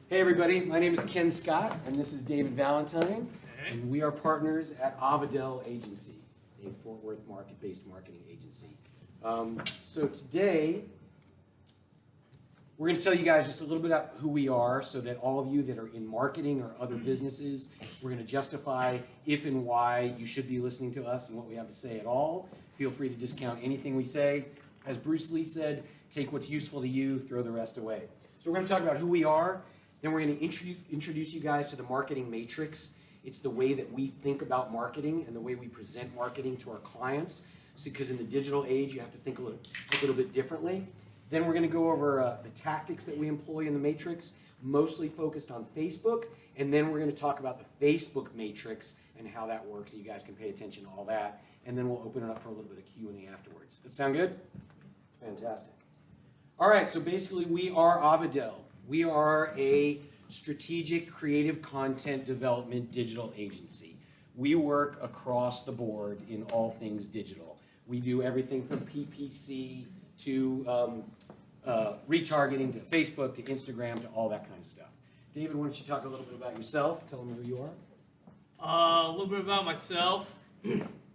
Hey everybody, my name is Ken Scott, and this is David Valentine, and we are partners at Avadel Agency, a Fort Worth market-based marketing agency. So today, we're going to tell you guys just a little bit about who we are, so that all of you that are in marketing or other businesses, we're going to justify if and why you should be listening to us and what we have to say at all. Feel free to discount anything we say. As Bruce Lee said, take what's useful to you, throw the rest away. So we're going to talk about who we are. Then we're going to introduce you guys to the marketing matrix. It's the way that we think about marketing and the way we present marketing to our clients. Because in the digital age, you have to think a little bit differently. Then we're going to go over the tactics that we employ in the matrix, mostly focused on Facebook. And then we're going to talk about the Facebook matrix and how that works, so you guys can pay attention to all that. And then we'll open it up for a little bit of Q&A afterwards. That sound good? Fantastic. All right, so basically we are Avadel. We are a strategic creative content development digital agency. We work across the board in all things digital. We do everything from PPC to retargeting to Facebook to Instagram to all that kind of stuff. David, why don't you talk a little bit about yourself? Tell them who you are. A little bit about myself.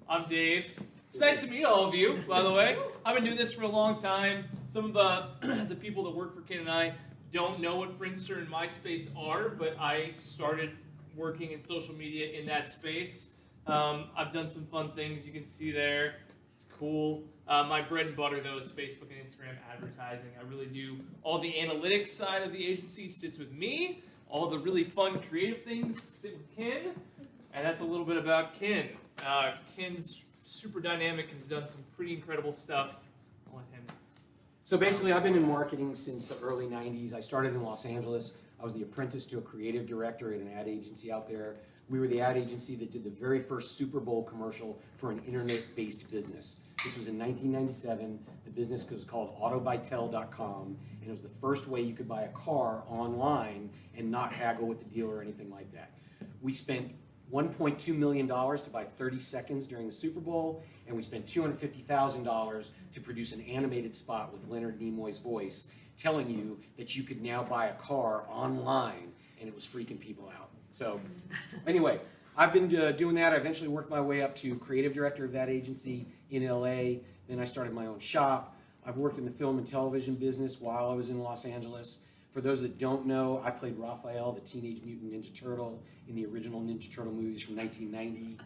I'm Dave. It's nice to meet all of you, by the way. I've been doing this for a long time. Some of the people that work for Ken and I don't know what Friendster and MySpace are, but I started working in social media in that space. I've done some fun things you can see there. It's cool. My bread and butter, though, is Facebook and Instagram advertising. I really do. All the analytics side of the agency sits with me. All the really fun creative things sit with Ken. And that's a little bit about Ken. Ken's super dynamic, has done some pretty incredible stuff. I'll let him. So basically, I've been in marketing since the early 90s. I started in Los Angeles. I was the apprentice to a creative director at an ad agency out there. We were the ad agency that did the very first Super Bowl commercial for an internet-based business. This was in 1997. The business was called autobytel.com, and it was the first way you could buy a car online and not haggle with the dealer or anything like that. We spent $1.2 million to buy 30 seconds during the Super Bowl, and we spent $250,000 to produce an animated spot with Leonard Nimoy's voice telling you that you could now buy a car online, and it was freaking people out. So anyway, I've been doing that. I eventually worked my way up to creative director of that agency in LA. Then I started my own shop. I've worked in the film and television business while I was in Los Angeles. For those that don't know, I played Raphael, the Teenage Mutant Ninja Turtle, in the original Ninja Turtle movies from 1990.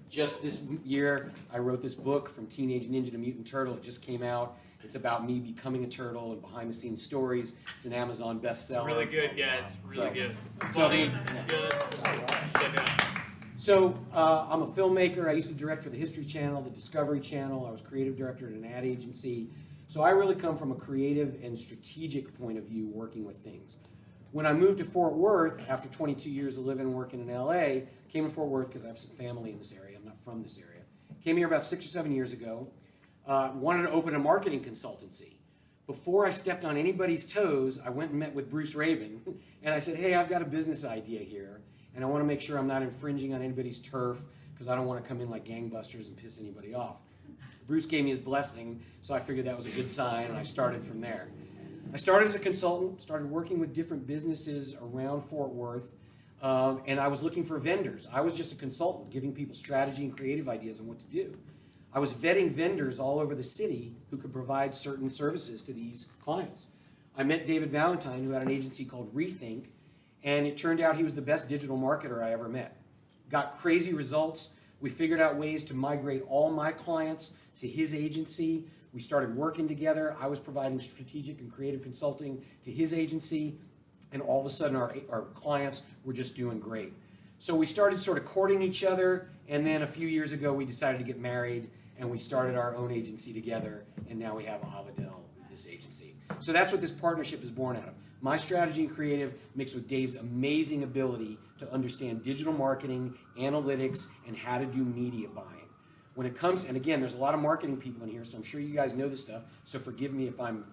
Just this year, I wrote this book, From Teenage Ninja to Mutant Turtle. It just came out. It's about me becoming a turtle and behind-the-scenes stories. It's an Amazon bestseller. Really good, guys. Really good. Funny. It's good. Check it out. So I'm a filmmaker. I used to direct for the History Channel, the Discovery Channel. I was creative director at an ad agency. So I really come from a creative and strategic point of view working with things. When I moved to Fort Worth, after 22 years of living and working in LA, came to Fort Worth because I have some family in this area. I'm not from this area. Came here about 6 or 7 years ago. Wanted to open a marketing consultancy. Before I stepped on anybody's toes, I went and met with Bruce Raven, and I said, hey, I've got a business idea here, and I want to make sure I'm not infringing on anybody's turf, because I don't want to come in like gangbusters and piss anybody off. Bruce gave me his blessing, so I figured that was a good sign, and I started from there. I started as a consultant, started working with different businesses around Fort Worth, and I was looking for vendors. I was just a consultant, giving people strategy and creative ideas on what to do. I was vetting vendors all over the city who could provide certain services to these clients. I met David Valentine, who had an agency called Rethink, and it turned out he was the best digital marketer I ever met. Got crazy results. We figured out ways to migrate all my clients to his agency. We started working together. I was providing strategic and creative consulting to his agency, and all of a sudden our clients were just doing great. So we started sort of courting each other, and then a few years ago we decided to get married, and we started our own agency together, and now we have Avadel as this agency. So that's what this partnership is born out of. My strategy and creative mixed with Dave's amazing ability to understand digital marketing, analytics, and how to do media buying. When it comes, and again, there's a lot of marketing people in here, so I'm sure you guys know this stuff, so forgive me if I'm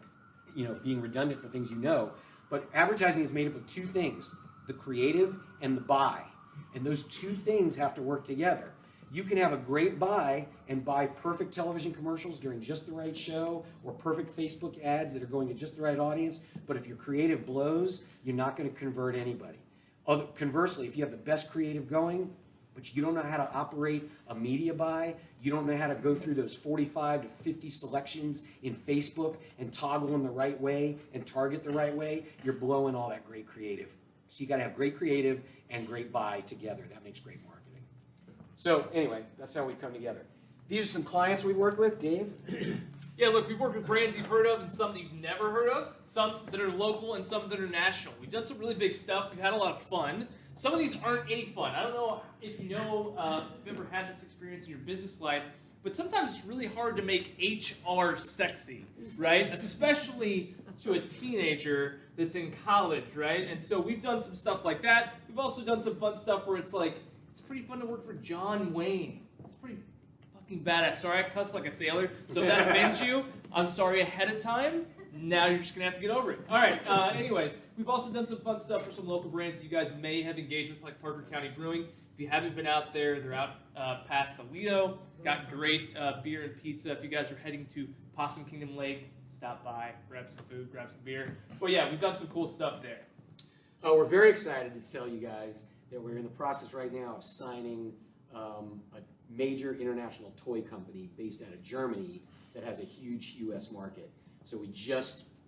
being redundant for things you know, but advertising is made up of two things, the creative and the buy. And those two things have to work together. You can have a great buy and buy perfect television commercials during just the right show or perfect Facebook ads that are going to just the right audience, but if your creative blows, you're not going to convert anybody. Conversely, if you have the best creative going, but you don't know how to operate a media buy, you don't know how to go through those 45 to 50 selections in Facebook and toggle them the right way and target the right way, you're blowing all that great creative. So you got to have great creative and great buy together. That makes great marketing. So anyway, that's how we come together. These are some clients we've worked with. Dave? Yeah, look, we've worked with brands you've heard of and some that you've never heard of, some that are local and some that are national. We've done some really big stuff. We've had a lot of fun. Some of these aren't any fun. I don't know if you know if you've ever had this experience in your business life, but sometimes it's really hard to make HR sexy, right? Especially to a teenager that's in college, right? And so we've done some stuff like that. We've also done some fun stuff where it's like, it's pretty fun to work for John Wayne. It's pretty fucking badass. Sorry, I cuss like a sailor. So if that offends you, I'm sorry ahead of time. Now you're just going to have to get over it. All right, anyways, we've also done some fun stuff for some local brands you guys may have engaged with, like Parker County Brewing. If you haven't been out there, they're out past Toledo. Got great beer and pizza. If you guys are heading to Possum Kingdom Lake, stop by, grab some food, grab some beer. Well, yeah, we've done some cool stuff there. Oh, we're very excited to tell you guys that we're in the process right now of signing a major international toy company based out of Germany that has a huge U.S. market. So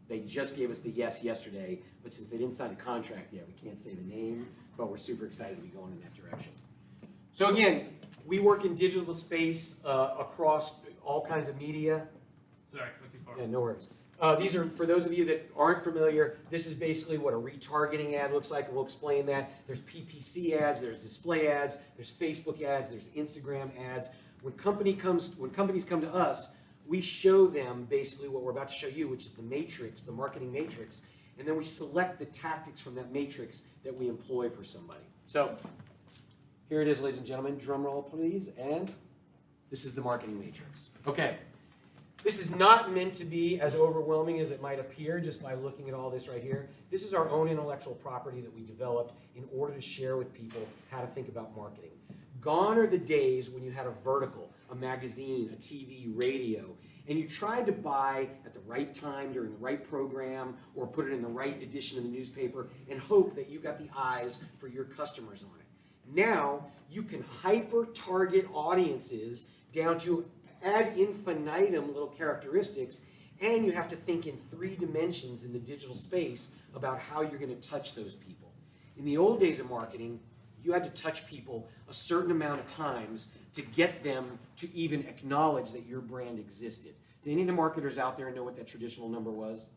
they just gave us the yes yesterday, but since they didn't sign a contract yet, we can't say the name, but we're super excited to be going in that direction. So again, we work in digital space across all kinds of media. Sorry, went too far. Yeah, no worries. These are, for those of you that aren't familiar, this is basically what a retargeting ad looks like, and we'll explain that. There's PPC ads, there's display ads, there's Facebook ads, there's Instagram ads. When companies come to us, we show them basically what we're about to show you, which is the matrix, the marketing matrix, and then we select the tactics from that matrix that we employ for somebody. So here it is, ladies and gentlemen. Drum roll, please, and this is the marketing matrix. Okay. This is not meant to be as overwhelming as it might appear just by looking at all this right here. This is our own intellectual property that we developed in order to share with people how to think about marketing. Gone are the days when you had a vertical, a magazine, a TV, radio, and you tried to buy at the right time during the right program or put it in the right edition of the newspaper and hope that you got the eyes for your customers on it. Now, you can hyper-target audiences down to ad infinitum little characteristics, and you have to think in 3 dimensions in the digital space about how you're going to touch those people. In the old days of marketing, you had to touch people a certain amount of times to get them to even acknowledge that your brand existed. Do any of the marketers out there know what that traditional number was?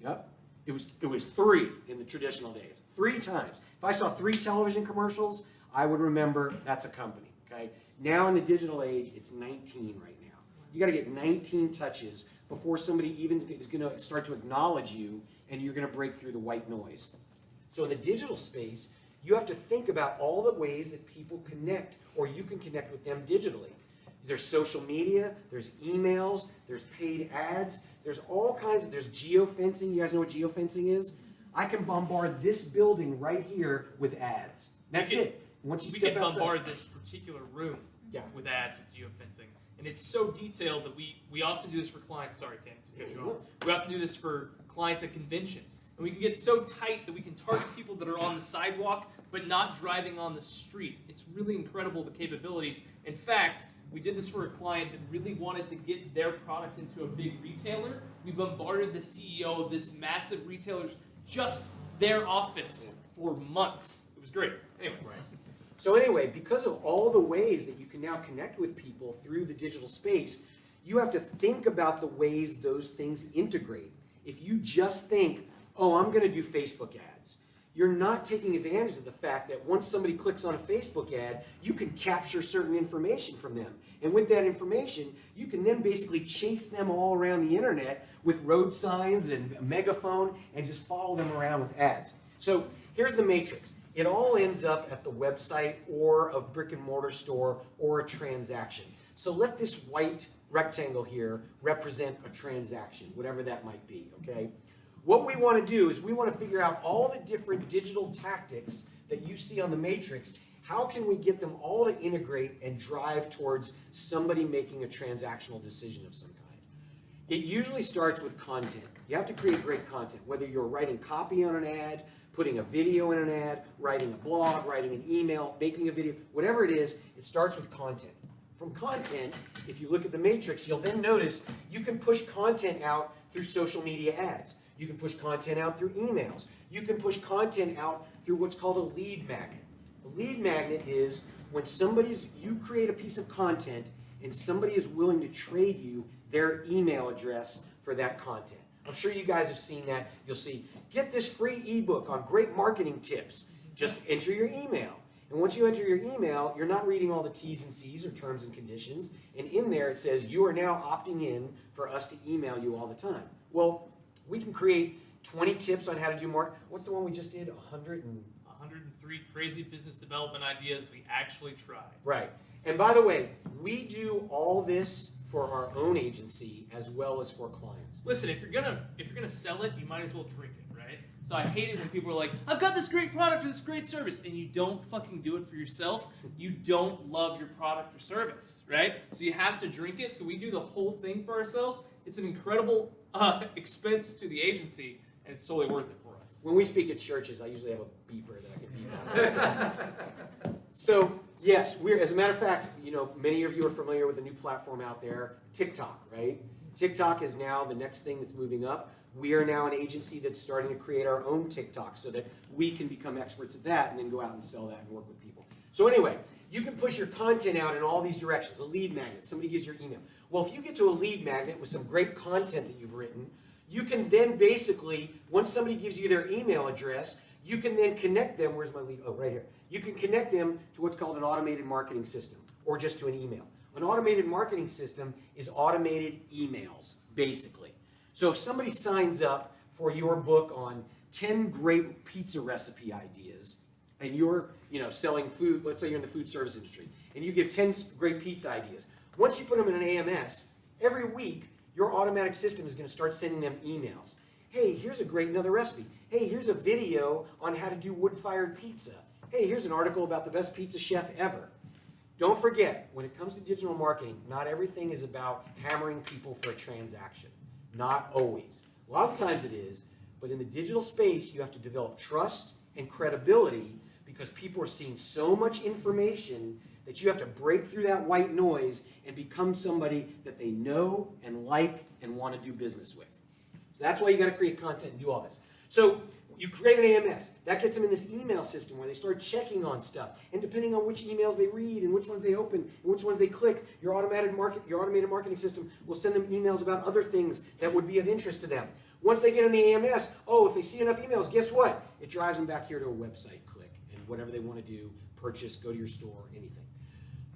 Yep. It was 3 in the traditional days. 3 times. If I saw 3 television commercials, I would remember that's a company. Okay. Now in the digital age, it's 19 right now. You got to get 19 touches before somebody even is going to start to acknowledge you, and you're going to break through the white noise. So in the digital space, you have to think about all the ways that people connect, or you can connect with them digitally. There's social media, there's emails, there's paid ads, there's all kinds of, there's geofencing. You guys know what geofencing is? I can bombard this building right here with ads. That's it. Once you step outside, we can bombard this particular room with ads with geofencing. And it's so detailed that we often do this for clients. Sorry, Ken, to cut you off. We often do this for clients at conventions. And we can get so tight that we can target people that are on the sidewalk but not driving on the street. It's really incredible, the capabilities. In fact, we did this for a client that really wanted to get their products into a big retailer. We bombarded the CEO of this massive retailer's just their office for months. It was great. Anyways. Right. So anyway, because of all the ways that you can now connect with people through the digital space, you have to think about the ways those things integrate. If you just think, oh, I'm going to do Facebook ads, you're not taking advantage of the fact that once somebody clicks on a Facebook ad, you can capture certain information from them. And with that information, you can then basically chase them all around the internet with road signs and a megaphone and just follow them around with ads. So here's the matrix. It all ends up at the website or a brick and mortar store or a transaction. So let this white rectangle here represent a transaction, whatever that might be, okay? What we want to do is we want to figure out all the different digital tactics that you see on the matrix how can we get them all to integrate and drive towards somebody making a transactional decision of some kind? It usually starts with content. You have to create great content, whether you're writing copy on an ad, putting a video in an ad, writing a blog, writing an email, making a video, whatever it is, it starts with content. From content, if you look at the matrix, you'll then notice you can push content out through social media ads. You can push content out through emails. You can push content out through what's called a lead magnet. A lead magnet is when you create a piece of content and somebody is willing to trade you their email address for that content. I'm sure you guys have seen that. You'll see, get this free ebook on great marketing tips. Just enter your email. And once you enter your email, you're not reading all the T's and C's or terms and conditions. And in there it says, you are now opting in for us to email you all the time. Well, we can create 20 tips on how to do marketing. What's the one we just did? 103 crazy business development ideas we actually tried. Right. And by the way, we do all this for our own agency as well as for clients. Listen, if you're gonna sell it, you might as well drink it, right? So I hate it when people are like, I've got this great product or this great service, and you don't fucking do it for yourself. You don't love your product or service, right? So you have to drink it. So we do the whole thing for ourselves. It's an incredible expense to the agency, and it's totally worth it for us. When we speak at churches, I usually have a beeper that I can beep on. So yes, as a matter of fact, many of you are familiar with a new platform out there, TikTok, right? TikTok is now the next thing that's moving up. We are now an agency that's starting to create our own TikTok so that we can become experts at that and then go out and sell that and work with people. So anyway, you can push your content out in all these directions. A lead magnet, somebody gives your email. Well, if you get to a lead magnet with some great content that you've written, you can then basically, once somebody gives you their email address, you can then connect them. Where's my lead? Oh, right here. You can connect them to what's called an automated marketing system or just to an email. An automated marketing system is automated emails, basically. So if somebody signs up for your book on 10 great pizza recipe ideas and you're selling food, let's say you're in the food service industry, and you give 10 great pizza ideas, once you put them in an AMS, every week your automatic system is going to start sending them emails. Hey, here's another recipe. Hey, here's a video on how to do wood-fired pizza. Hey, here's an article about the best pizza chef ever. Don't forget, when it comes to digital marketing, not everything is about hammering people for a transaction. Not always. A lot of times it is, but in the digital space, you have to develop trust and credibility because people are seeing so much information that you have to break through that white noise and become somebody that they know and like and want to do business with. So that's why you got to create content and do all this. So you create an AMS. That gets them in this email system where they start checking on stuff. And depending on which emails they read and which ones they open and which ones they click, your automated marketing system will send them emails about other things that would be of interest to them. Once they get in the AMS, if they see enough emails, guess what? It drives them back here to a website click and whatever they want to do, purchase, go to your store, anything.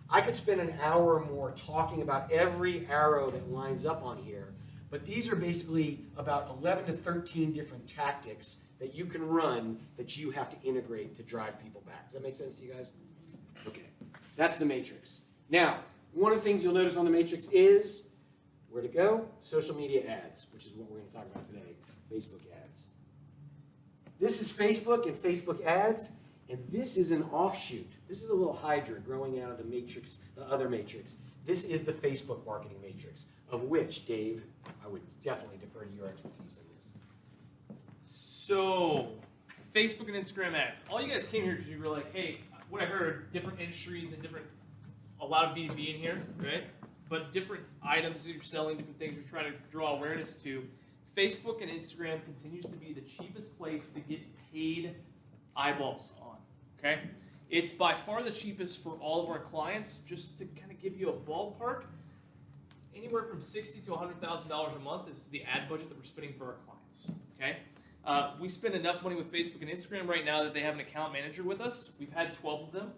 I could spend an hour or more talking about every arrow that lines up on here, but these are basically about 11 to 13 different tactics that you can run that you have to integrate to drive people back. Does that make sense to you guys? Okay, that's the matrix. Now, one of the things you'll notice on the matrix is, where to go? Social media ads, which is what we're going to talk about today, Facebook ads. This is Facebook and Facebook ads, and this is an offshoot. This is a little hydra growing out of the matrix, the other matrix. This is the Facebook marketing matrix, of which, Dave, I would definitely defer to your expertise in this. So, Facebook and Instagram ads. All you guys came here because you were like, hey, what I heard are different industries and a lot of B2B in here, right? But different items that you're selling, different things you're trying to draw awareness to. Facebook and Instagram continues to be the cheapest place to get paid eyeballs on, okay? It's by far the cheapest for all of our clients. Just to kind of give you a ballpark, anywhere from $60,000 to $100,000 a month is the ad budget that we're spending for our clients, okay? We spend enough money with Facebook and Instagram right now that they have an account manager with us. We've had 12 of them.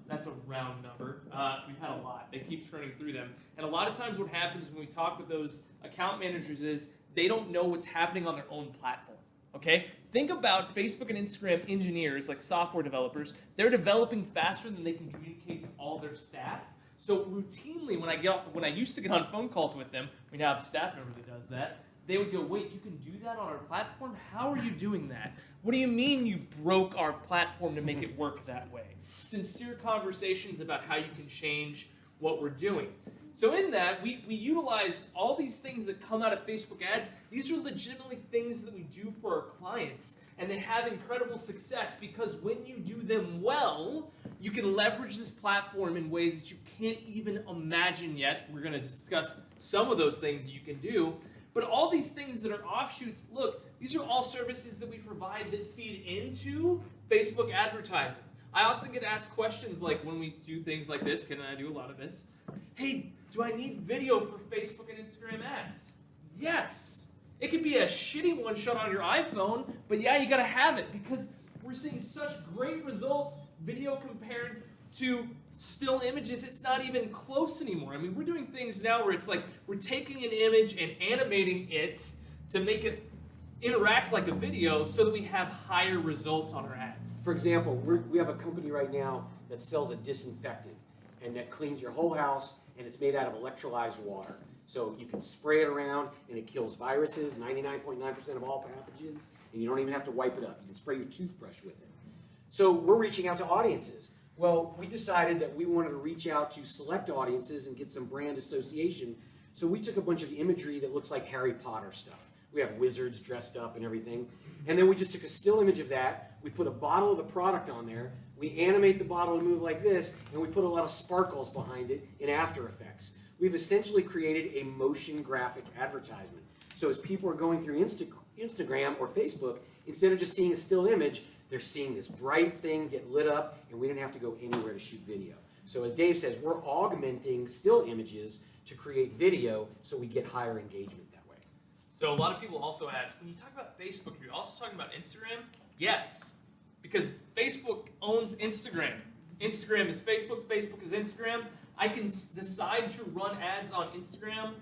That's a round number. We've had a lot. They keep churning through them. And a lot of times what happens when we talk with those account managers is they don't know what's happening on their own platform. Okay? Think about Facebook and Instagram engineers, like software developers. They're developing faster than they can communicate to all their staff. So routinely, when I used to get on phone calls with them, we now have a staff member that does that. they would go, wait, you can do that on our platform? How are you doing that? What do you mean you broke our platform to make it work that way? Sincere conversations about how you can change what we're doing. So in that, we utilize all these things that come out of Facebook ads. These are legitimately things that we do for our clients, and they have incredible success because when you do them well, you can leverage this platform in ways that you can't even imagine yet. We're going to discuss some of those things that you can do. But all these things that are offshoots, look, these are all services that we provide that feed into Facebook advertising. I often get asked questions like when we do things like this, Ken and I do a lot of this, hey, do I need video for Facebook and Instagram ads? Yes. It could be a shitty one shot on your iPhone, but yeah, you gotta have it because we're seeing such great results, video compared to still images, it's not even close anymore. I mean, we're doing things now where it's like we're taking an image and animating it to make it interact like a video so that we have higher results on our ads. For example, we have a company right now that sells a disinfectant and that cleans your whole house, and it's made out of electrolyzed water. So you can spray it around and it kills viruses, 99.9% of all pathogens, and you don't even have to wipe it up. You can spray your toothbrush with it. So we're reaching out to audiences. Well, we decided that we wanted to reach out to select audiences and get some brand association. So we took a bunch of imagery that looks like Harry Potter stuff. We have wizards dressed up and everything. And then we just took a still image of that. We put a bottle of the product on there. We animate the bottle to move like this, and we put a lot of sparkles behind it in After Effects. We've essentially created a motion graphic advertisement. So as people are going through Instagram or Facebook, instead of just seeing a still image, they're seeing this bright thing get lit up, and we didn't have to go anywhere to shoot video. So as Dave says, we're augmenting still images to create video so we get higher engagement that way. So a lot of people also ask, when you talk about Facebook, are you also talking about Instagram? Yes, because Facebook owns Instagram. Instagram is Facebook, Facebook is Instagram. I can decide to run ads on Instagram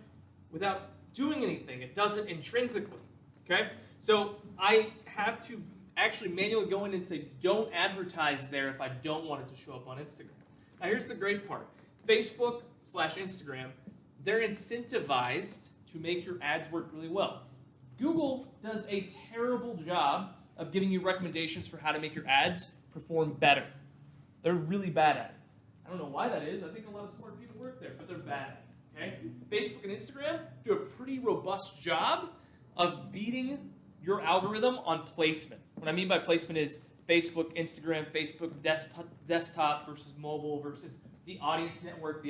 without doing anything. It does it intrinsically, okay? So I have to actually manually go in and say, don't advertise there if I don't want it to show up on Instagram. Now here's the great part. Facebook/Instagram, they're incentivized to make your ads work really well. Google does a terrible job of giving you recommendations for how to make your ads perform better. They're really bad at it. I don't know why that is. I think a lot of smart people work there, but they're bad at it, okay? Facebook and Instagram do a pretty robust job of beating your algorithm on placement. What I mean by placement is Facebook, Instagram, Facebook desktop versus mobile versus the audience network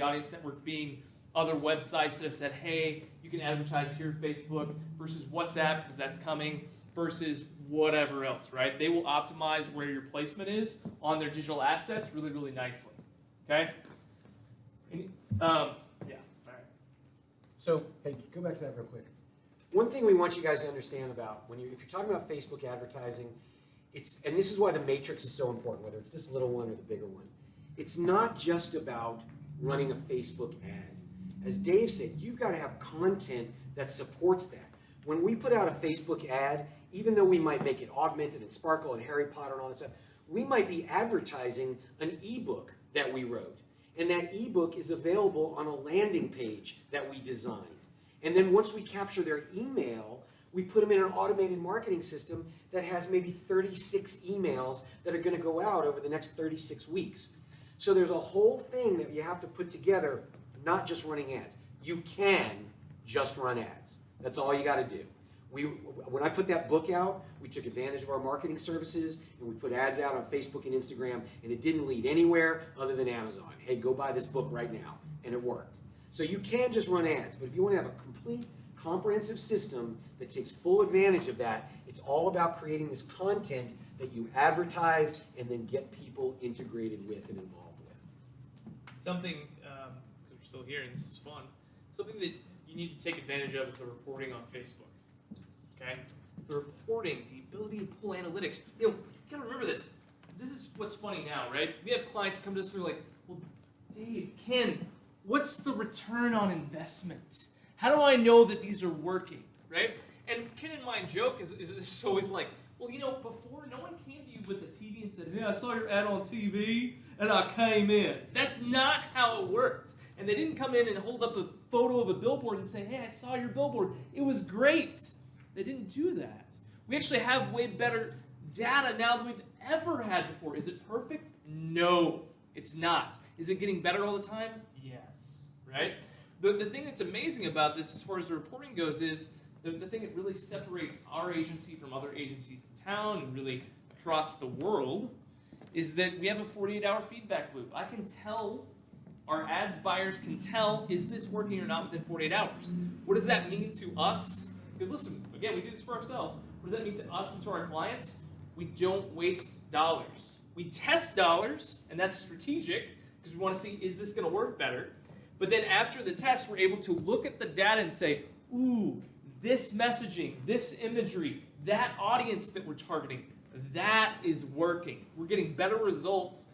being other websites that have said, hey, you can advertise here, Facebook, versus WhatsApp, because that's coming, versus whatever else, right? They will optimize where your placement is on their digital assets really, really nicely, okay? Yeah, all right. So, hey, go back to that real quick. One thing we want you guys to understand about if you're talking about Facebook advertising, and this is why the matrix is so important, whether it's this little one or the bigger one. It's not just about running a Facebook ad. As Dave said, you've got to have content that supports that. When we put out a Facebook ad, even though we might make it augmented and sparkle and Harry Potter and all that stuff, we might be advertising an ebook that we wrote. And that ebook is available on a landing page that we designed. And then once we capture their email, we put them in an automated marketing system that has maybe 36 emails that are going to go out over the next 36 weeks. So there's a whole thing that you have to put together, not just running ads. You can just run ads. That's all you got to do. When I put that book out, we took advantage of our marketing services and we put ads out on Facebook and Instagram, and it didn't lead anywhere other than Amazon. Hey, go buy this book right now. And it worked. So you can just run ads, but if you want to have a complete, comprehensive system that takes full advantage of that, it's all about creating this content that you advertise and then get people integrated with and involved with. Something, because we're still here and this is fun, something that you need to take advantage of is the reporting on Facebook. Okay? The reporting, the ability to pull analytics. You gotta remember this. This is what's funny now, right? We have clients come to us who are like, well, Dave, Ken, what's the return on investment? How do I know that these are working, right? And Ken and my joke is always like, well, before no one came to you with the TV and said, hey, I saw your ad on TV and I came in. That's not how it works. And they didn't come in and hold up a photo of a billboard and say, hey, I saw your billboard. It was great. They didn't do that. We actually have way better data now than we've ever had before. Is it perfect? No, it's not. Is it getting better all the time? Yes, right? The thing that's amazing about this as far as the reporting goes is the thing that really separates our agency from other agencies in town and really across the world is that we have a 48-hour feedback loop. I can tell, our ads buyers can tell, is this working or not within 48 hours? What does that mean to us? Because listen, again, we do this for ourselves. What does that mean to us and to our clients? We don't waste dollars. We test dollars, and that's strategic because we want to see, is this going to work better? But then after the test, we're able to look at the data and say, ooh, this messaging, this imagery, that audience that we're targeting, that is working. We're getting better results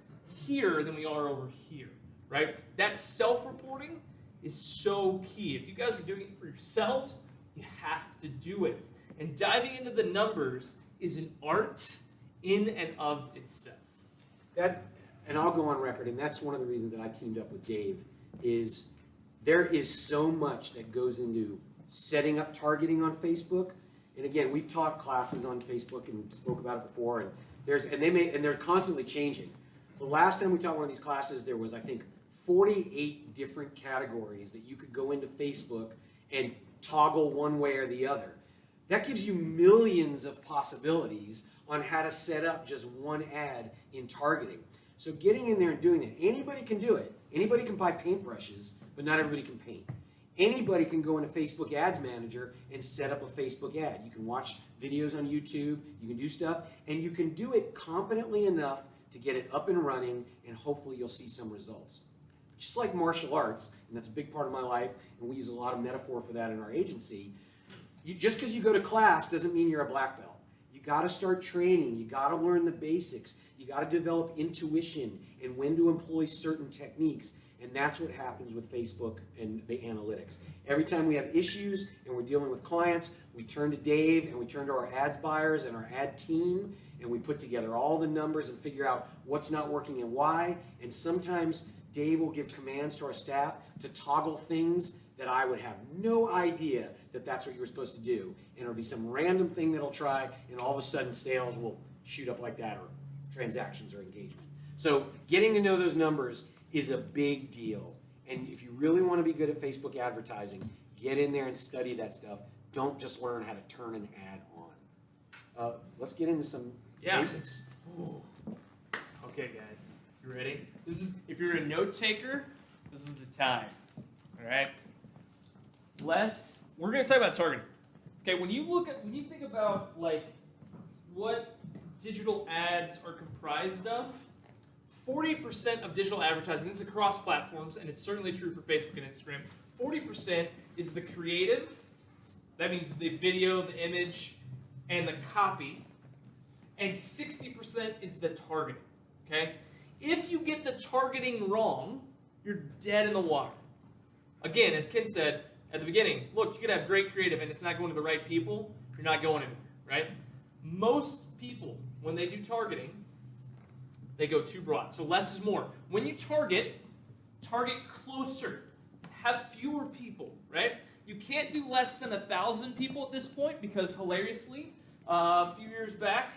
here than we are over here, right? That self-reporting is so key. If you guys are doing it for yourselves, you have to do it. And diving into the numbers is an art in and of itself. And I'll go on record, and that's one of the reasons that I teamed up with Dave, is there is so much that goes into setting up targeting on Facebook. And again, we've taught classes on Facebook and spoke about it before, and they're constantly changing. The last time we taught one of these classes, there was, I think, 48 different categories that you could go into Facebook and toggle one way or the other. That gives you millions of possibilities on how to set up just one ad in targeting. So getting in there and doing that, anybody can do it. Anybody can buy paintbrushes, but not everybody can paint. Anybody can go into Facebook Ads Manager and set up a Facebook ad. You can watch videos on YouTube, you can do stuff, and you can do it competently enough to get it up and running, and hopefully you'll see some results. Just like martial arts, and that's a big part of my life, and we use a lot of metaphor for that in our agency, just because you go to class doesn't mean you're a black belt. You got to start training, you got to learn the basics, you got to develop intuition and when to employ certain techniques. And that's what happens with Facebook and the analytics. Every time we have issues and we're dealing with clients, we turn to Dave and we turn to our ads buyers and our ad team, and we put together all the numbers and figure out what's not working and why. And sometimes Dave will give commands to our staff to toggle things that I would have no idea that that's what you were supposed to do. And it'll be some random thing that I'll try, and all of a sudden sales will shoot up like that, or transactions or engagement. So getting to know those numbers is a big deal. And if you really want to be good at Facebook advertising, get in there and study that stuff. Don't just learn how to turn an ad on. Let's get into some basics. Ooh. Okay, guys, you ready? If you're a note taker, this is the time. All right. We're going to talk about targeting. Okay, when you think about like what digital ads are comprised of, 40% of digital advertising, this is across platforms, and it's certainly true for Facebook and Instagram, 40% is the creative, that means the video, the image, and the copy, and 60% is the targeting, okay? If you get the targeting wrong, you're dead in the water. Again, as Ken said at the beginning, look, you could have great creative and it's not going to the right people, you're not going anywhere, right? Most people, when they do targeting, they go too broad. So less is more. When you target closer. Have fewer people, right? You can't do less than 1,000 people at this point because, hilariously, a few years back,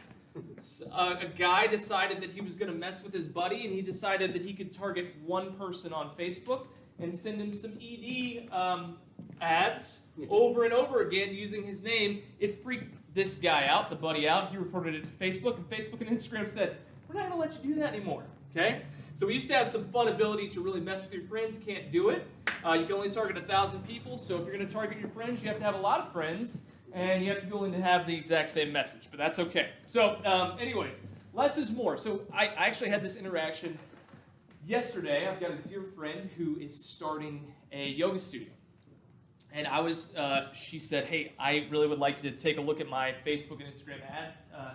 a guy decided that he was going to mess with his buddy, and he decided that he could target one person on Facebook and send him some ED ads over and over again using his name. It freaked this guy out, the buddy out. He reported it to Facebook, and Facebook and Instagram said, we're not going to let you do that anymore, okay? So we used to have some fun abilities to really mess with your friends. Can't do it. You can only target 1,000 people, so if you're going to target your friends, you have to have a lot of friends, and you have to be willing to have the exact same message, but that's okay. So anyways, less is more. So I actually had this interaction yesterday. I've got a dear friend who is starting a yoga studio. And she said, hey, I really would like you to take a look at my Facebook and Instagram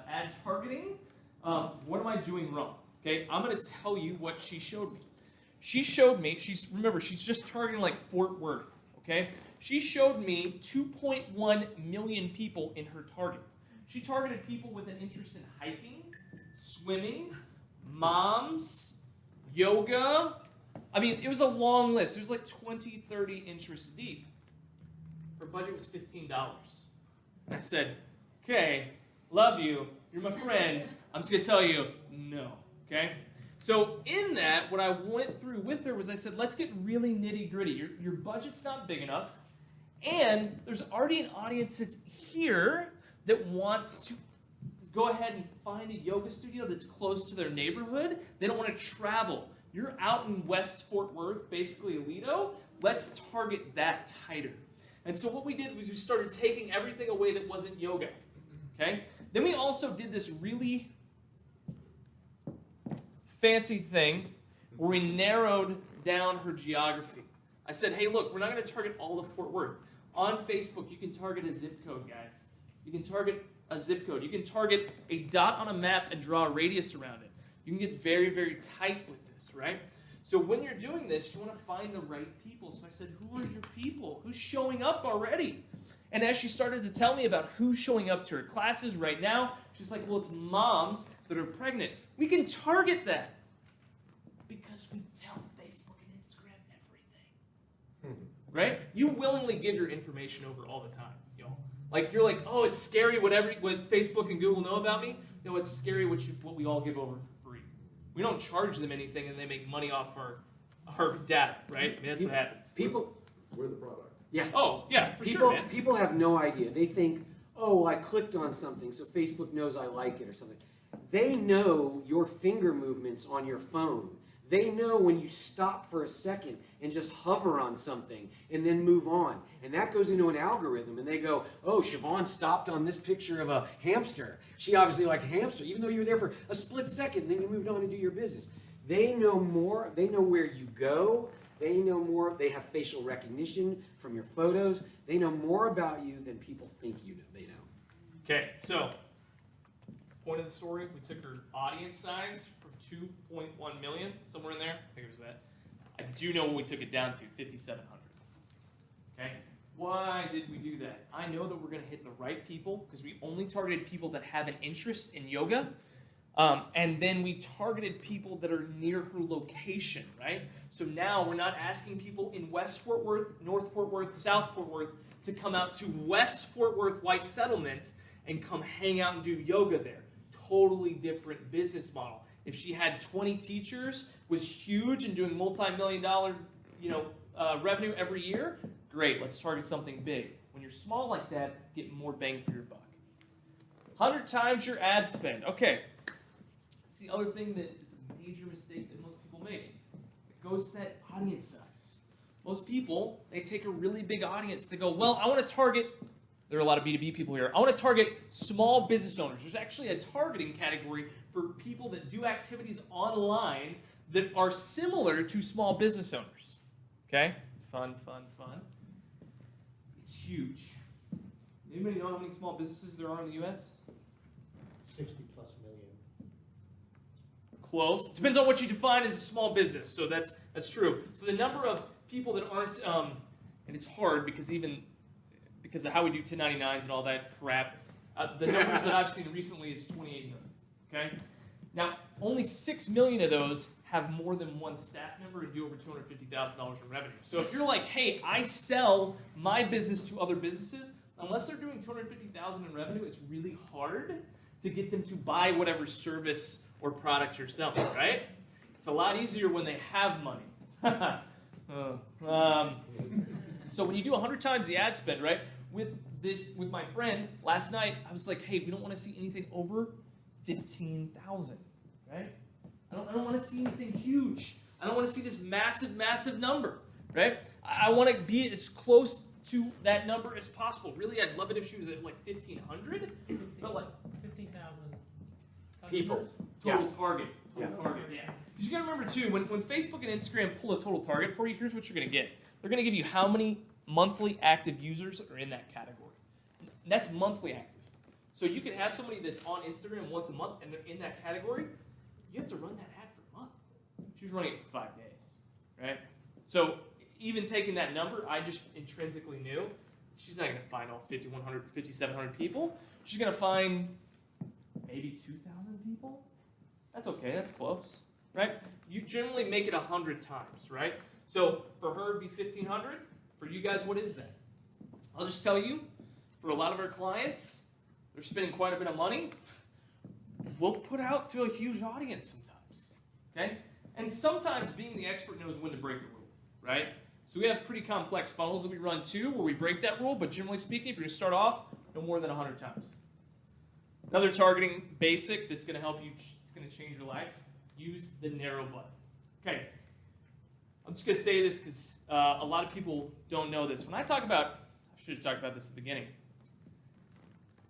ad targeting. What am I doing wrong? Okay, I'm going to tell you what she showed me. She showed me, remember, she's just targeting like Fort Worth, okay? She showed me 2.1 million people in her target. She targeted people with an interest in hiking, swimming, moms, yoga, I mean, it was a long list. It was like 20, 30 interests deep. Her budget was $15. And I said, okay, love you. You're my friend. I'm just going to tell you, no. Okay? So in that, what I went through with her was I said, let's get really nitty gritty. Your budget's not big enough. And there's already an audience that's here that wants to go ahead and find a yoga studio that's close to their neighborhood. They don't want to travel. You're out in West Fort Worth, basically Aledo. Let's target that tighter. And so what we did was we started taking everything away that wasn't yoga. Okay? Then we also did this really fancy thing where we narrowed down her geography. I said, hey, look, we're not going to target all of Fort Worth. On Facebook, you can target a zip code, guys. You can target a zip code. You can target a dot on a map and draw a radius around it. You can get very, very tight with this, right? So when you're doing this, you want to find the right people. So I said, who are your people? Who's showing up already? And as she started to tell me about who's showing up to her classes right now, she's like, well, it's moms that are pregnant. We can target that because we tell Facebook and Instagram everything. Right? You willingly give your information over all the time. Like you're like, oh, it's scary what Facebook and Google know about me. No, it's scary what we all give over for free. We don't charge them anything, and they make money off our data, right? I mean, that's what happens. We're the product. Yeah. Oh, yeah, for sure, man. People have no idea. They think, oh, I clicked on something, so Facebook knows I like it or something. They know your finger movements on your phone. They know when you stop for a second and just hover on something and then move on. And that goes into an algorithm, and they go, oh, Siobhan stopped on this picture of a hamster. She obviously liked hamster, even though you were there for a split second, and then you moved on to do your business. They know more. They know where you go. They know more. They have facial recognition from your photos. They know more about you than people think they know. Okay, so point of the story, we took her audience size from 2.1 million, somewhere in there. I think it was that. I do know what we took it down to, 5,700. Okay, why did we do that? I know that we're going to hit the right people because we only targeted people that have an interest in yoga. And then we targeted people that are near her location, right? So now we're not asking people in West Fort Worth, North Fort Worth, South Fort Worth to come out to West Fort Worth White Settlement and come hang out and do yoga there. Totally different business model. If she had 20 teachers, was huge and doing multi-million-dollar, revenue every year, great, let's target something big. When you're small like that, get more bang for your buck. 100 times your ad spend. Okay. It's the other thing that it's a major mistake that most people make. It goes to that audience size. Most people, they take a really big audience. They go, well, I want to target, there are a lot of B2B people here, I want to target small business owners. There's actually a targeting category for people that do activities online that are similar to small business owners. Okay? Fun. It's huge. Anybody know how many small businesses there are in the U.S.? 60+ million. Close. Depends on what you define as a small business. So that's true. So the number of people that aren't, and it's hard because of how we do 1099s and all that crap, the numbers that I've seen recently is 28 million. Okay? Now, only 6 million of those have more than one staff member and do over $250,000 in revenue. So if you're like, hey, I sell my business to other businesses, unless they're doing $250,000 in revenue, it's really hard to get them to buy whatever service or product you're selling, right? It's a lot easier when they have money. So when you do 100 times the ad spend, right? With my friend last night, I was like, hey, we don't want to see anything over 15,000, right? I don't want to see anything huge. I don't want to see this massive number, right? I want to be as close to that number as possible. Really, I'd love it if she was at like 1,500, but like 15,000 People. total target. Target, yeah. You got to remember too, when Facebook and Instagram pull a total target for you, here's what you're going to get. They're going to give you how many monthly active users are in that category. And that's monthly active. So you can have somebody that's on Instagram once a month and they're in that category. You have to run that ad for a month. She's running it for 5 days, right? So even taking that number, I just intrinsically knew she's not going to find all 5,100, 5,700 people. She's going to find maybe 2,000 people. That's okay. That's close. right? You generally make it 100 times, right? So for her, it'd be 1,500. For you guys, what is that? I'll just tell you, for a lot of our clients, they're spending quite a bit of money. We'll put out to a huge audience sometimes, okay? And sometimes being the expert knows when to break the rule, right? So we have pretty complex funnels that we run too, where we break that rule, but generally speaking, if you're going to start off, no more than 100 times. Another targeting basic that's going to help you, it's going to change your life, use the narrow button. Okay, I'm just going to say this because a lot of people don't know this. When I talk about, I should have talked about this at the beginning.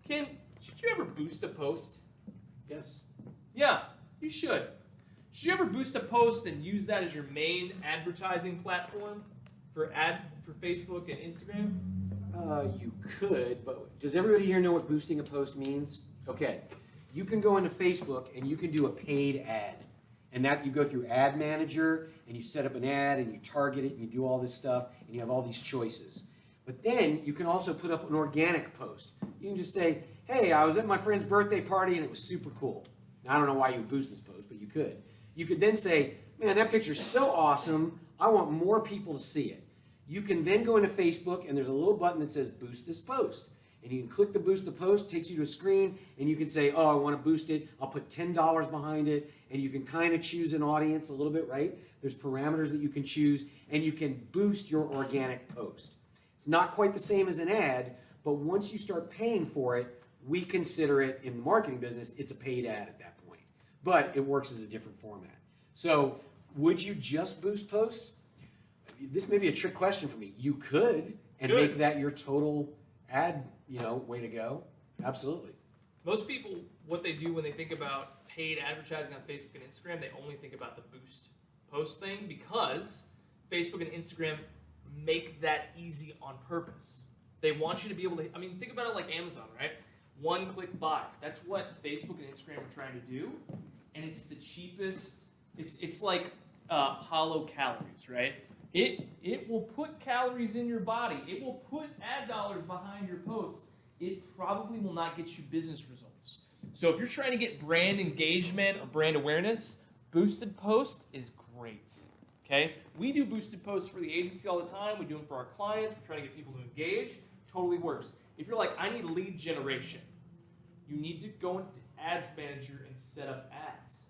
Ken, should you ever boost a post? Yes. Yeah, you should. Should you ever boost a post and use that as your main advertising platform for Facebook and Instagram? You could, but does everybody here know what boosting a post means? Okay, you can go into Facebook and you can do a paid ad. And that you go through Ad Manager and you set up an ad and you target it and you do all this stuff and you have all these choices. But then you can also put up an organic post. You can just say, hey, I was at my friend's birthday party and it was super cool. Now, I don't know why you would boost this post, but you could. You could then say, man, that picture's so awesome, I want more people to see it. You can then go into Facebook and there's a little button that says boost this post. And you can click the boost the post, takes you to a screen, and you can say, oh, I want to boost it. I'll put $10 behind it. And you can kind of choose an audience a little bit, right? There's parameters that you can choose, and you can boost your organic post. It's not quite the same as an ad, but once you start paying for it, we consider it, in the marketing business, it's a paid ad at that point. But it works as a different format. So would you just boost posts? This may be a trick question for me. You could, and make that your total ad, way to go. Absolutely. Most people, what they do when they think about paid advertising on Facebook and Instagram, they only think about the boost post thing because Facebook and Instagram make that easy on purpose. They want you to be able to, think about it like Amazon, right? One-click buy. That's what Facebook and Instagram are trying to do, and it's the cheapest. It's like hollow calories, right? It will put calories in your body. It will put ad dollars behind your posts. It probably will not get you business results. So if you're trying to get brand engagement or brand awareness, boosted post is great. Okay? We do boosted posts for the agency all the time. We do them for our clients. We're trying to get people to engage. Totally works. If you're like, I need lead generation, you need to go into Ads Manager and set up ads.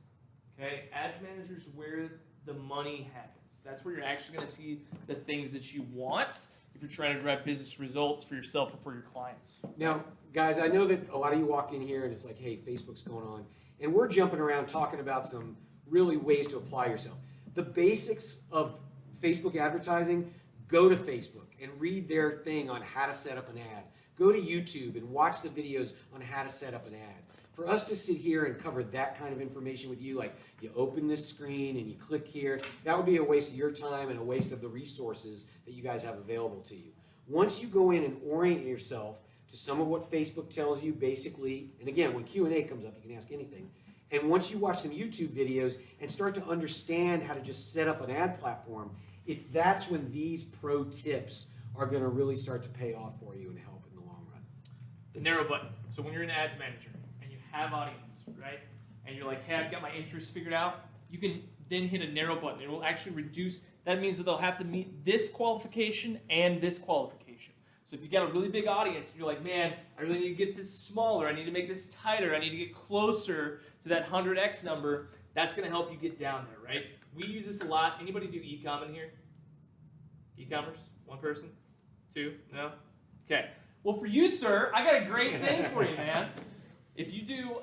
Okay? Ads Manager is where the money happens. That's where you're actually going to see the things that you want if you're trying to drive business results for yourself or for your clients. Now, guys, I know that a lot of you walked in here and it's like, hey, Facebook's going on. And we're jumping around talking about some really ways to apply yourself. The basics of Facebook advertising, go to Facebook and read their thing on how to set up an ad. Go to YouTube and watch the videos on how to set up an ad. For us to sit here and cover that kind of information with you, like you open this screen and you click here, that would be a waste of your time and a waste of the resources that you guys have available to you. Once you go in and orient yourself to some of what Facebook tells you, basically, and again, when Q&A comes up, you can ask anything. And once you watch some YouTube videos and start to understand how to just set up an ad platform, that's when these pro tips are going to really start to pay off for you and help in the long run. The narrow button. So when you're in Ads Manager, have audience, right? And you're like, hey, I've got my interests figured out. You can then hit a narrow button. It will actually reduce. That means that they'll have to meet this qualification and this qualification. So if you've got a really big audience and you're like, man, I really need to get this smaller. I need to make this tighter. I need to get closer to that 100x number. That's going to help you get down there, right? We use this a lot. Anybody do e-com in here? E-commerce? One person? Two? No? Okay. Well, for you, sir, I got a great thing for you, man. If you do,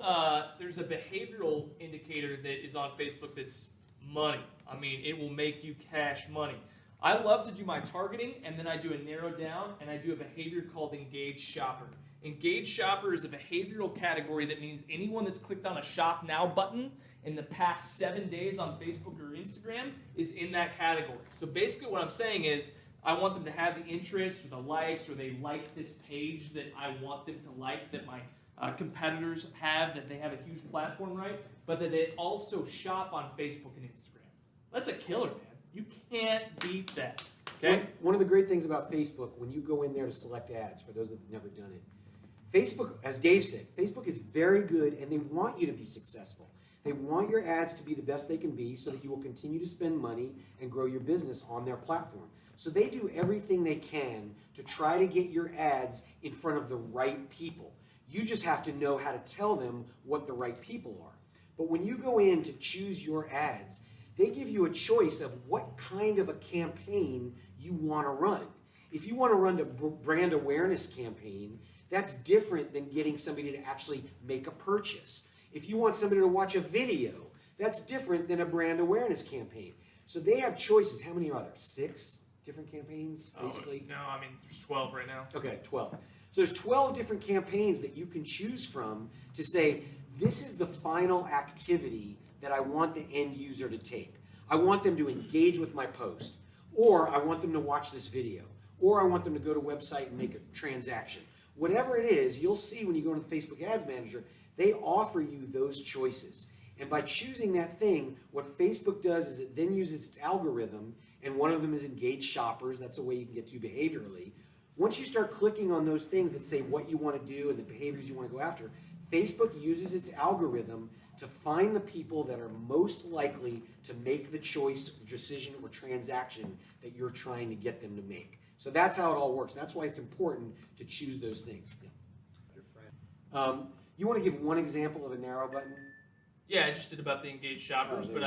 there's a behavioral indicator that is on Facebook that's money. It will make you cash money. I love to do my targeting, and then I do a narrow down, and I do a behavior called Engaged Shopper. Engaged Shopper is a behavioral category that means anyone that's clicked on a Shop Now button in the past 7 days on Facebook or Instagram is in that category. So basically what I'm saying is I want them to have the interest or the likes or they like this page that I want them to like, that my competitors have, that they have a huge platform, right? But that they also shop on Facebook and Instagram. That's a killer, man. You can't beat that. Okay? One of the great things about Facebook, when you go in there to select ads, for those that have never done it, Facebook, as Dave said, Facebook is very good and they want you to be successful. They want your ads to be the best they can be so that you will continue to spend money and grow your business on their platform. So they do everything they can to try to get your ads in front of the right people. You just have to know how to tell them what the right people are. But when you go in to choose your ads, they give you a choice of what kind of a campaign you want to run. If you want to run a brand awareness campaign, that's different than getting somebody to actually make a purchase. If you want somebody to watch a video, that's different than a brand awareness campaign. So they have choices. How many are there? 6 different campaigns, basically? No, I mean, there's 12 right now. Okay, 12. So there's 12 different campaigns that you can choose from to say, this is the final activity that I want the end user to take. I want them to engage with my post, or I want them to watch this video, or I want them to go to a website and make a transaction. Whatever it is, you'll see when you go into the Facebook Ads Manager, they offer you those choices. And by choosing that thing, what Facebook does is it then uses its algorithm, and one of them is engage shoppers. That's a way you can get to behaviorally. Once you start clicking on those things that say what you want to do and the behaviors you want to go after, Facebook uses its algorithm to find the people that are most likely to make the choice, decision, or transaction that you're trying to get them to make. So that's how it all works. That's why it's important to choose those things. You want to give one example of a narrow button? Yeah, I just did about the engaged shoppers, Oh,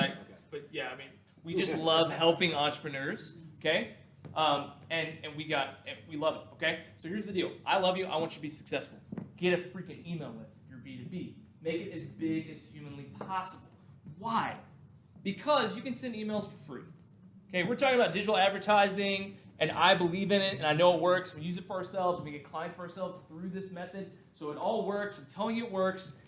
but yeah, I mean, we just love helping entrepreneurs, okay? And we love it, okay? So here's the deal. I love you. I want you to be successful. Get a freaking email list if you're B2B. Make it as big as humanly possible. Why? Because you can send emails for free. Okay, we're talking about digital advertising, and I believe in it, and I know it works. We use it for ourselves. We get clients for ourselves through this method. So it all works. I'm telling you it works.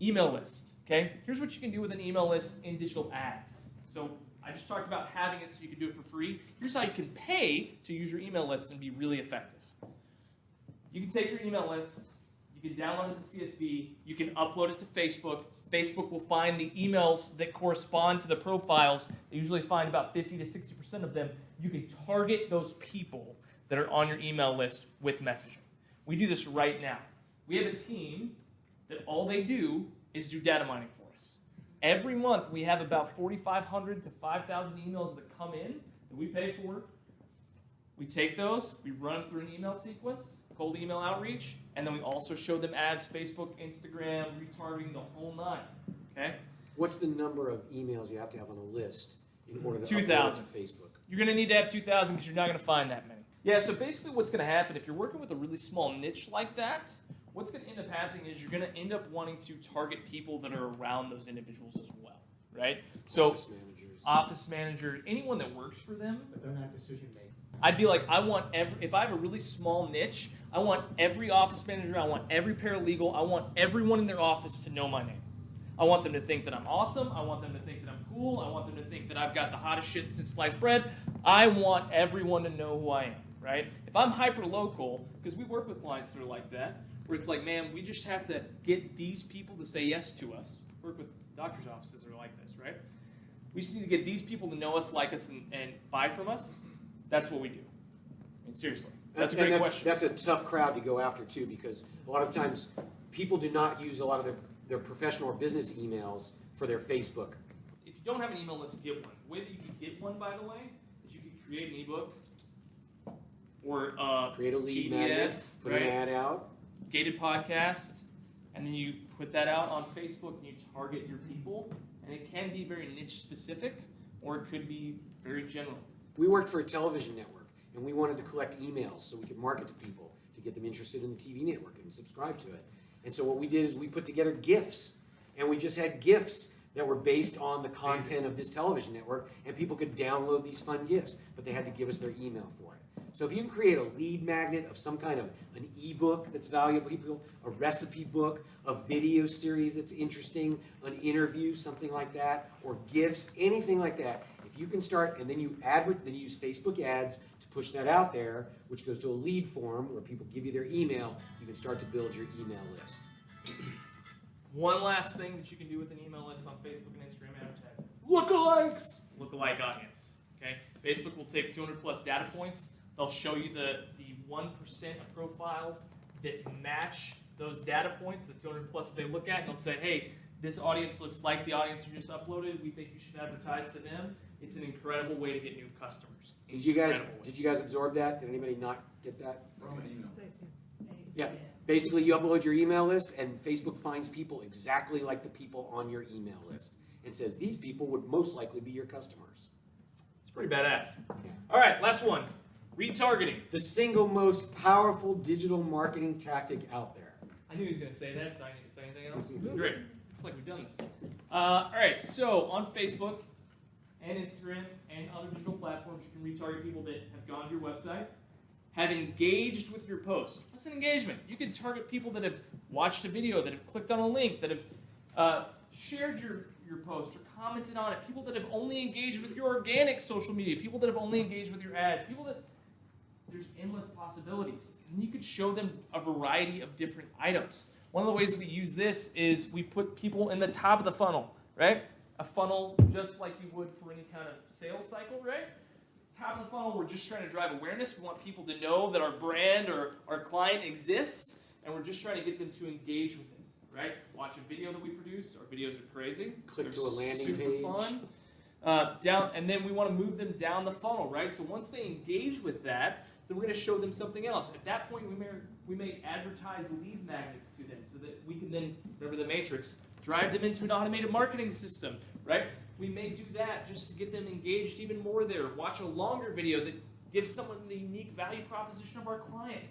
Email list, okay? Here's what you can do with an email list in digital ads. So I just talked about having it so you can do it for free. Here's how you can pay to use your email list and be really effective. You can take your email list, you can download it as a CSV, you can upload it to Facebook. Facebook will find the emails that correspond to the profiles. They usually find about 50 to 60% of them. You can target those people that are on your email list with messaging. We do this right now. We have a team that all they do is do data mining for us. Every month we have about 4,500 to 5,000 emails that come in that we pay for. We take those, we run them through an email sequence, cold email outreach, and then we also show them ads, Facebook, Instagram, retargeting, the whole 9. Okay? What's the number of emails you have to have on a list in order to 2,000. upload to Facebook? You're going to need to have 2,000 because you're not going to find that many. Yeah, so basically what's going to happen, if you're working with a really small niche like that, what's going to end up happening is you're going to end up wanting to target people that are around those individuals as well, right? So office manager, anyone that works for them. But they're not decision makers. I'd be like, if I have a really small niche, I want every office manager, I want every paralegal, I want everyone in their office to know my name. I want them to think that I'm awesome. I want them to think that I'm cool. I want them to think that I've got the hottest shit since sliced bread. I want everyone to know who I am, right? If I'm hyper local, because we work with clients that are like that, where it's like, man, we just have to get these people to say yes to us. Work with doctors' offices that are like this, right? We just need to get these people to know us, like us, and buy from us. That's what we do. I mean, seriously. That's a great question. That's a tough crowd to go after, too, because a lot of times people do not use a lot of their professional or business emails for their Facebook. If you don't have an email list, get one. The way that you can get one, by the way, is you can create an ebook or Create a lead PDF, magnet, put right? an ad out. Gated podcast, and then you put that out on Facebook and you target your people. And it can be very niche specific, or it could be very general. We worked for a television network, and we wanted to collect emails so we could market to people to get them interested in the TV network and subscribe to it. And so what we did is we put together GIFs, and we just had GIFs that were based on the content of this television network, and people could download these fun GIFs, but they had to give us their email for it. So if you can create a lead magnet of some kind of an ebook that's valuable to people, a recipe book, a video series that's interesting, an interview, something like that, or GIFs, anything like that, if you can start, and then you use Facebook ads to push that out there, which goes to a lead form where people give you their email, you can start to build your email list. One last thing that you can do with an email list on Facebook and Instagram advertising. Lookalikes! Lookalike audience. Okay? Facebook will take 200 plus data points. They'll show you the 1% of profiles that match those data points, the 200 plus they look at, and they'll say, hey, this audience looks like the audience you just uploaded. We think you should advertise to them. It's an incredible way to get new customers. Did you guys Incredible way. absorb that? Did anybody not get that? From an email. Yeah. Basically, you upload your email list, and Facebook finds people exactly like the people on your email list, and says these people would most likely be your customers. It's pretty badass. Yeah. All right, last one. Retargeting. The single most powerful digital marketing tactic out there. I knew he was going to say that, so I didn't say anything else. It was great. Looks like we've done this. All right, so on Facebook and Instagram and other digital platforms, you can retarget people that have gone to your website, have engaged with your post. What's an engagement? You can target people that have watched a video, that have clicked on a link, that have shared your post or commented on it, people that have only engaged with your organic social media, people that have only engaged with your ads, people that... There's endless possibilities. And you could show them a variety of different items. One of the ways that we use this is we put people in the top of the funnel, right? A funnel just like you would for any kind of sales cycle, right? Top of the funnel, we're just trying to drive awareness. We want people to know that our brand or our client exists, and we're just trying to get them to engage with it, right? Watch a video that we produce. Our videos are crazy. Click They're to a landing super page. Fun. And then we want to move them down the funnel, right? So once they engage with that, then we're going to show them something else. At that point, we may advertise lead magnets to them so that we can then, remember the matrix, drive them into an automated marketing system, right? We may do that just to get them engaged even more there. Watch a longer video that gives someone the unique value proposition of our client.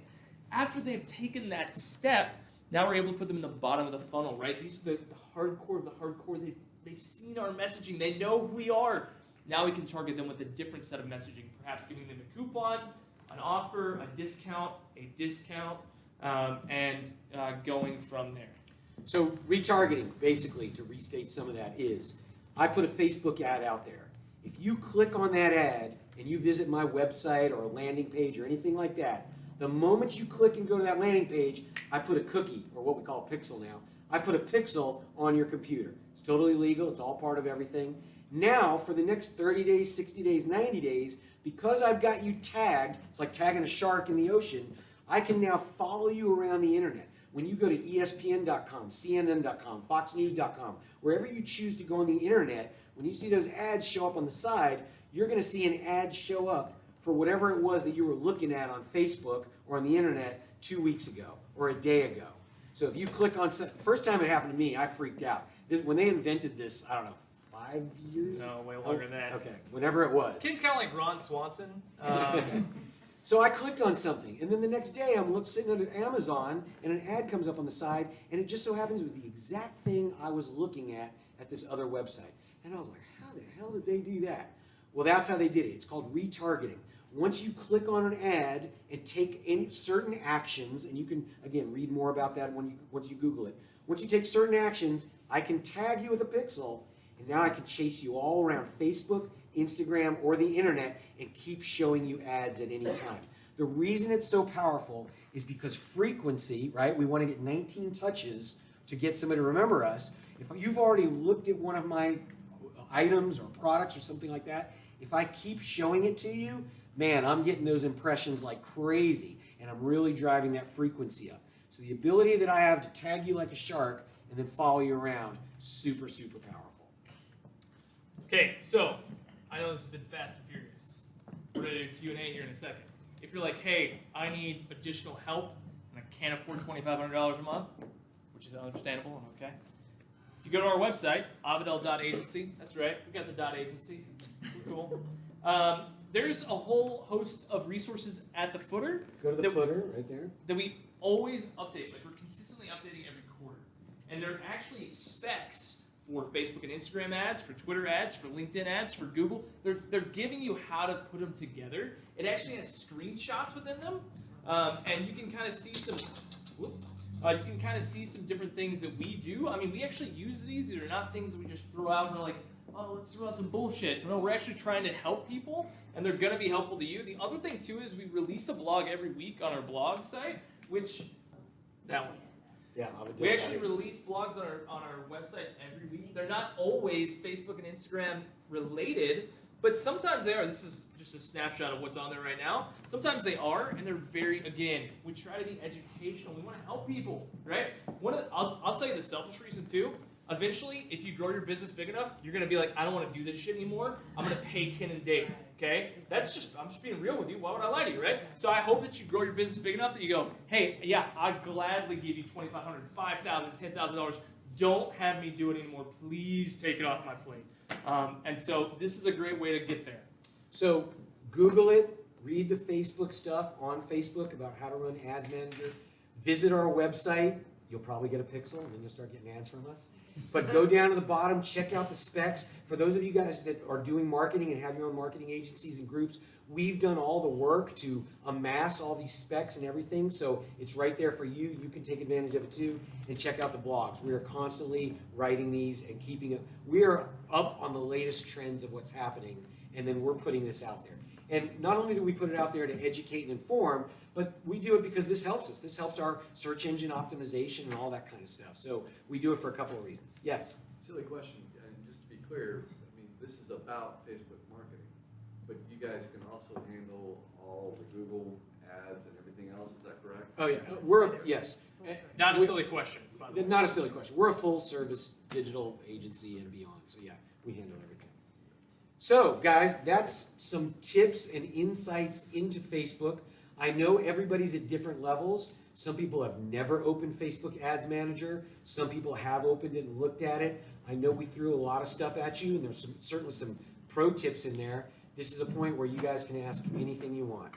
After they've taken that step, now we're able to put them in the bottom of the funnel, right? These are the hardcore of the hardcore. They've seen our messaging. They know who we are. Now we can target them with a different set of messaging, perhaps giving them a coupon, an offer, a discount, and going from there. So retargeting, basically, to restate some of that, is I put a Facebook ad out there. If you click on that ad and you visit my website or a landing page or anything like that, the moment you click and go to that landing page, I put a cookie, or what we call a pixel now. I put a pixel on your computer. It's totally legal. It's all part of everything. Now, for the next 30 days, 60 days, 90 days, because I've got you tagged, it's like tagging a shark in the ocean, I can now follow you around the internet. When you go to ESPN.com, CNN.com, FoxNews.com, wherever you choose to go on the internet, when you see those ads show up on the side, you're going to see an ad show up for whatever it was that you were looking at on Facebook or on the internet 2 weeks ago or a day ago. So if you click on, first time it happened to me, I freaked out. When they invented this, I don't know, 5 years? No, way longer than that. Okay, whenever it was. Kid's kind of like Ron Swanson. So I clicked on something, and then the next day I'm sitting at Amazon, and an ad comes up on the side, and it just so happens it was the exact thing I was looking at this other website. And I was like, how the hell did they do that? Well, that's how they did it. It's called retargeting. Once you click on an ad and take any certain actions, and you can, again, read more about that once you Google it. Once you take certain actions, I can tag you with a pixel, and now I can chase you all around Facebook, Instagram, or the internet and keep showing you ads at any time. The reason it's so powerful is because frequency, right? We want to get 19 touches to get somebody to remember us. If you've already looked at one of my items or products or something like that, if I keep showing it to you, man, I'm getting those impressions like crazy, and I'm really driving that frequency up. So the ability that I have to tag you like a shark and then follow you around, super, super powerful. Okay, so I know this has been fast and furious. We're going to do Q&A here in a second. If you're like, hey, I need additional help and I can't afford $2,500 a month, which is understandable and okay. If you go to our website, avidel.agency, that's right, we got the .agency, cool. There's a whole host of resources at the footer. Go to the footer right there. That we always update. Like, we're consistently updating every quarter. And they're actually specs for Facebook and Instagram ads, for Twitter ads, for LinkedIn ads, for Google. They're giving you how to put them together. It actually has screenshots within them, and you can kind of see some. Different things that we do. I mean, we actually use these. These are not things that we just throw out and we're like, oh, let's throw out some bullshit. No, we're actually trying to help people, and they're going to be helpful to you. The other thing, too, is we release a blog every week on our blog site, which, that one. Yeah, We actually release blogs on our website every week. They're not always Facebook and Instagram related, but sometimes they are. This is just a snapshot of what's on there right now. Sometimes they are, and they're again, we try to be educational. We want to help people, right? I'll tell you the selfish reason too. Eventually, if you grow your business big enough, you're gonna be like, I don't want to do this shit anymore. I'm gonna pay Ken and Dave. Okay? I'm just being real with you. Why would I lie to you, right? So I hope that you grow your business big enough that you go, hey, yeah, I'd gladly give you $2,500, $5,000, $10,000. Don't have me do it anymore. Please take it off my plate. And so this is a great way to get there. So Google it, read the Facebook stuff on Facebook about how to run Ads Manager. Visit our website. You'll probably get a pixel, and then you'll start getting ads from us. But go down to the bottom, check out the specs. For those of you guys that are doing marketing and have your own marketing agencies and groups, we've done all the work to amass all these specs and everything, so it's right there for you. You can take advantage of it too, and check out the blogs. We are constantly writing these and keeping it. We are up on the latest trends of what's happening, and then we're putting this out there. And not only do we put it out there to educate and inform, but we do it because this helps us. This helps our search engine optimization and all that kind of stuff. So we do it for a couple of reasons. Yes? Silly question, and just to be clear, I mean, this is about Facebook marketing, but you guys can also handle all the Google ads and everything else, is that correct? Oh yeah, yes. Not a silly question, by the way. Not a silly question. We're a full service digital agency and beyond. So yeah, we handle everything. So guys, that's some tips and insights into Facebook. I know everybody's at different levels. Some people have never opened Facebook Ads Manager. Some people have opened it and looked at it. I know we threw a lot of stuff at you, and there's certainly some pro tips in there. This is a point where you guys can ask anything you want.